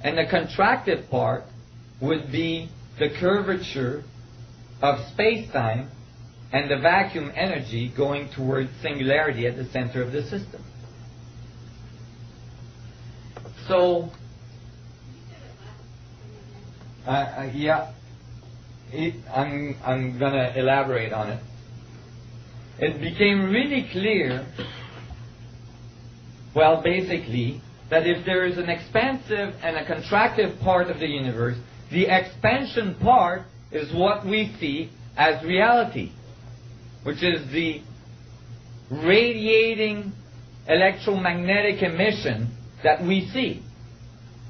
And the contractive part would be the curvature of space-time and the vacuum energy going towards singularity at the center of the system. So, I'm going to elaborate on it. It became really clear, well, basically, that if there is an expansive and a contractive part of the universe, the expansion part is what we see as reality, which is the radiating electromagnetic emission that we see.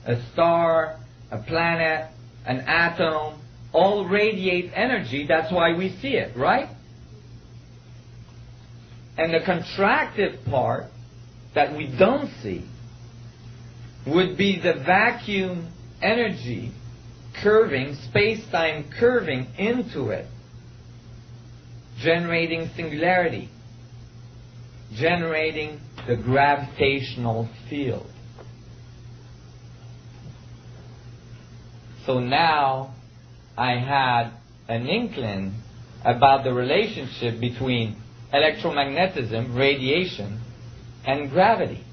A star, a planet, an atom, all radiate energy. That's why we see it, right? And the contractive part that we don't see would be the vacuum energy curving, space-time curving into it, generating singularity, generating the gravitational field. So now I had an inkling about the relationship between electromagnetism, radiation, and gravity.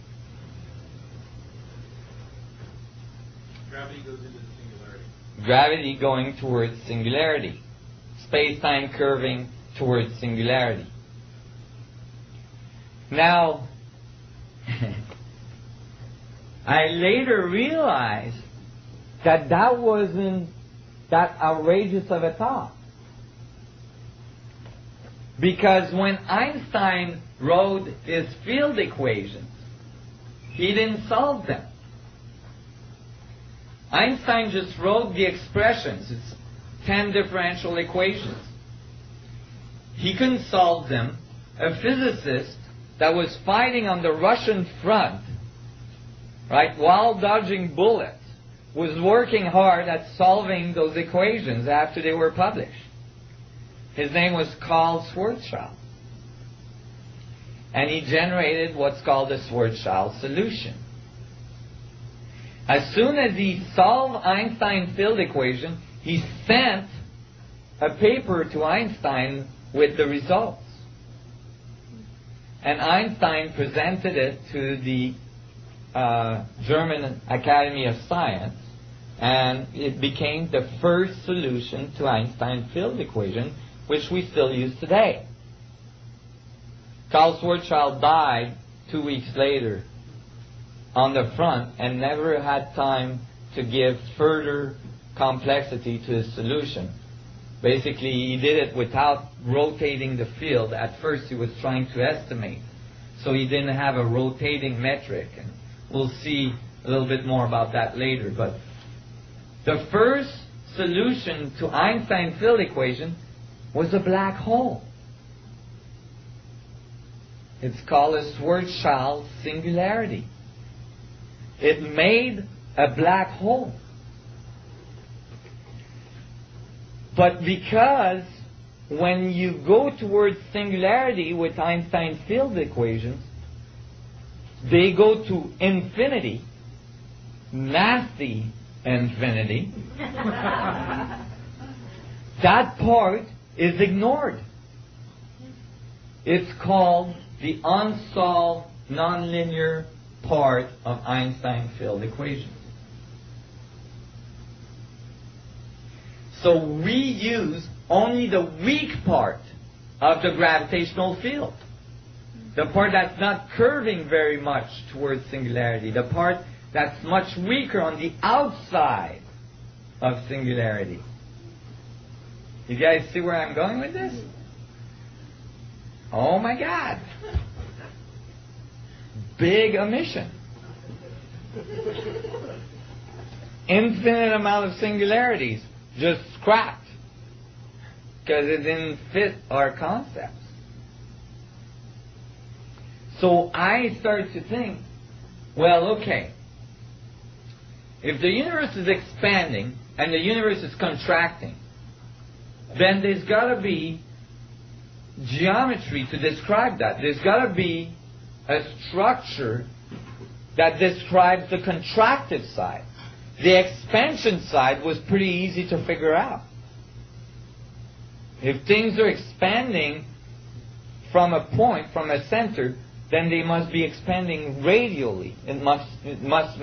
Gravity goes into singularity. Gravity going towards singularity. Space-time curving towards singularity. Now, I later realized that that wasn't that outrageous of a thought. Because when Einstein wrote his field equations, he didn't solve them. Einstein just wrote the expressions. It's 10 differential equations. He couldn't solve them. A physicist that was fighting on the Russian front, right, while dodging bullets, was working hard at solving those equations after they were published. His name was Carl Schwarzschild. And he generated what's called the Schwarzschild solution. As soon as he solved Einstein's field equation, he sent a paper to Einstein with the results. And Einstein presented it to the German Academy of Science, and it became the first solution to Einstein's field equation, which we still use today. Carl Schwarzschild died 2 weeks later on the front and never had time to give further complexity to his solution. Basically, he did it without rotating the field. At first, he was trying to estimate, so he didn't have a rotating metric. And we'll see a little bit more about that later. But the first solution to Einstein's field equation was a black hole. It's called a Schwarzschild singularity. It made a black hole. But because when you go towards singularity with Einstein's field equations, they go to infinity, nasty infinity, that part is ignored. It's called the unsolved nonlinear part of Einstein's field equation. So we use only the weak part of the gravitational field. The part that's not curving very much towards singularity. The part that's much weaker on the outside of singularity. You guys see where I'm going with this? Oh my God. Big omission. Infinite amount of singularities just scrapped because it didn't fit our concepts. So I started to think, well, okay, if the universe is expanding and the universe is contracting, then there's got to be geometry to describe that. There's got to be a structure that describes the contractive side. the expansion side was pretty easy to figure out. If things are expanding from a point, from a center, then they must be expanding radially. It must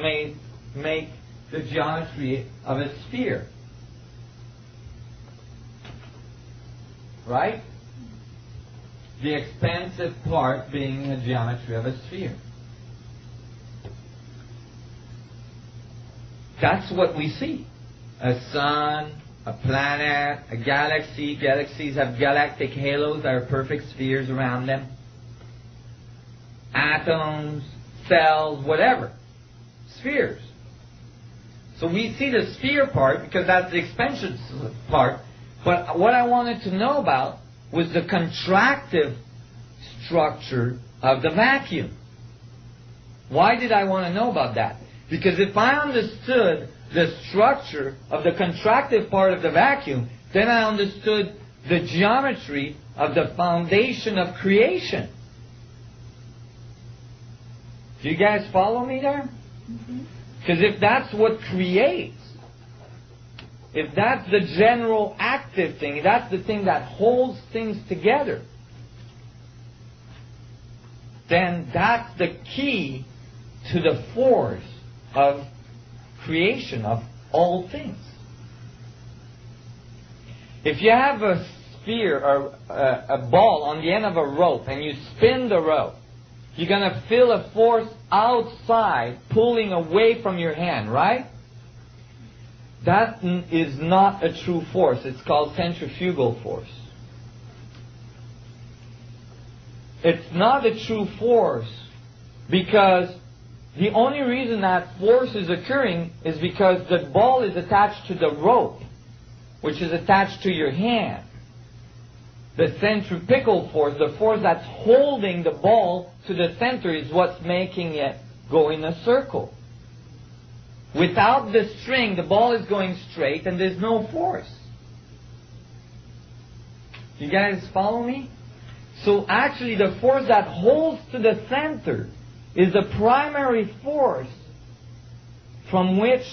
make the geometry of a sphere. Right? The expansive part being the geometry of a sphere. That's what we see. A sun, a planet, a galaxy. Galaxies have galactic halos that are perfect spheres around them. Atoms, cells, whatever. Spheres. So we see the sphere part because that's the expansion part. But what I wanted to know about was the contractive structure of the vacuum. Why did I want to know about that? Because if I understood the structure of the contractive part of the vacuum, then I understood the geometry of the foundation of creation. Do you guys follow me there? Because if that's what creates, if that's the general active thing, that's the thing that holds things together, then that's the key to the force of creation of all things. If you have a sphere or a ball on the end of a rope and you spin the rope, you're going to feel a force outside pulling away from your hand, right? That is not a true force. It's called centrifugal force. It's not a true force because the only reason that force is occurring is because the ball is attached to the rope, which is attached to your hand. The centripetal force, the force that's holding the ball to the center, is what's making it go in a circle. Without the string, the ball is going straight and there's no force. You guys follow me? So actually the force that holds to the center is the primary force from which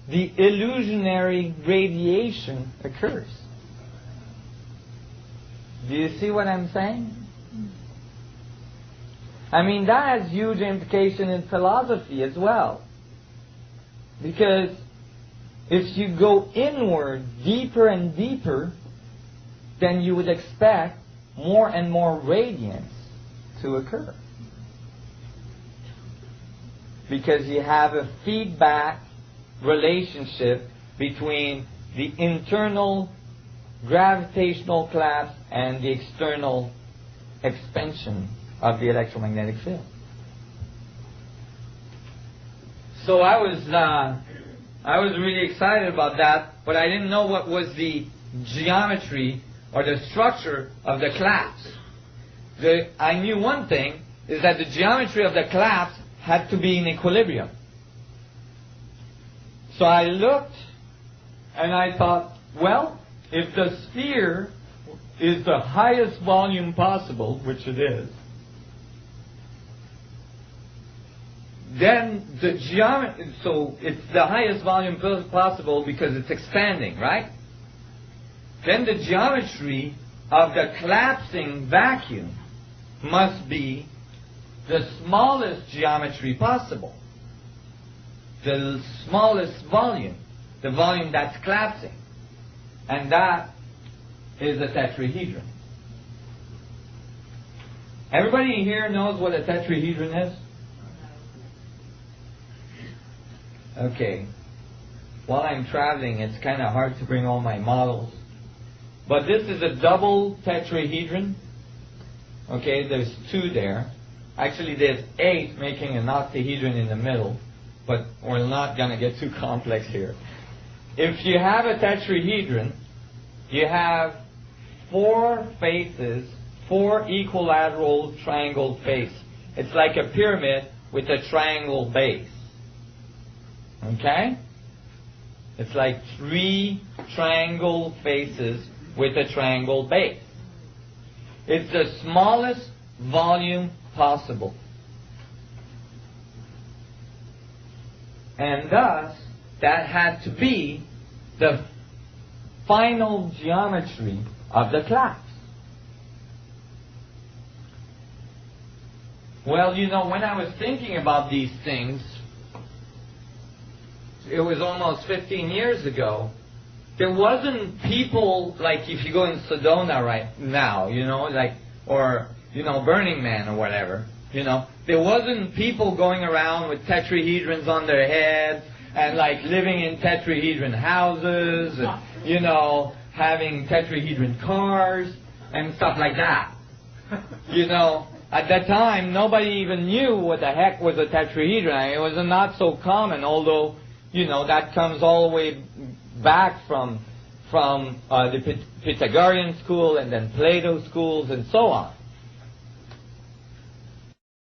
the illusionary radiation occurs. Do you see what I'm saying? I mean, that has huge implication in philosophy as well. Because if you go inward, deeper and deeper, then you would expect more and more radiance to occur. Because you have a feedback relationship between the internal gravitational collapse and the external expansion of the electromagnetic field. So I was really excited about that, but I didn't know what was the geometry or the structure of the collapse. I knew one thing, is that the geometry of the collapse had to be in equilibrium. So I looked and I thought, well, if the sphere is the highest volume possible, which it is, then the geometry, so it's the highest volume possible because it's expanding, right? Then the geometry of the collapsing vacuum must be the smallest geometry possible. The smallest volume. The volume that's collapsing. And that is a tetrahedron. Everybody here knows what a tetrahedron is? Okay. While I'm traveling, it's kind of hard to bring all my models. But this is a double tetrahedron. Okay, there's two there. Actually, there's 8 making an octahedron in the middle. But we're not going to get too complex here. If you have a tetrahedron, you have 4 faces, 4 equilateral triangle faces. It's like a pyramid with a triangle base. Okay? It's like 3 triangle faces with a triangle base. It's the smallest volume possible. And thus, that had to be the final geometry of the class. Well, you know, when I was thinking about these things, it was almost 15 years ago, there wasn't people, like if you go in Sedona right now, you know, like, or, you know, Burning Man or whatever, you know, there wasn't people going around with tetrahedrons on their heads and like living in tetrahedron houses, and, you know, having tetrahedron cars and stuff like that. You know, at that time, nobody even knew what the heck was a tetrahedron. I mean, it was not so common, although, you know, that comes all the way back from the Pythagorean school and then Plato schools and so on.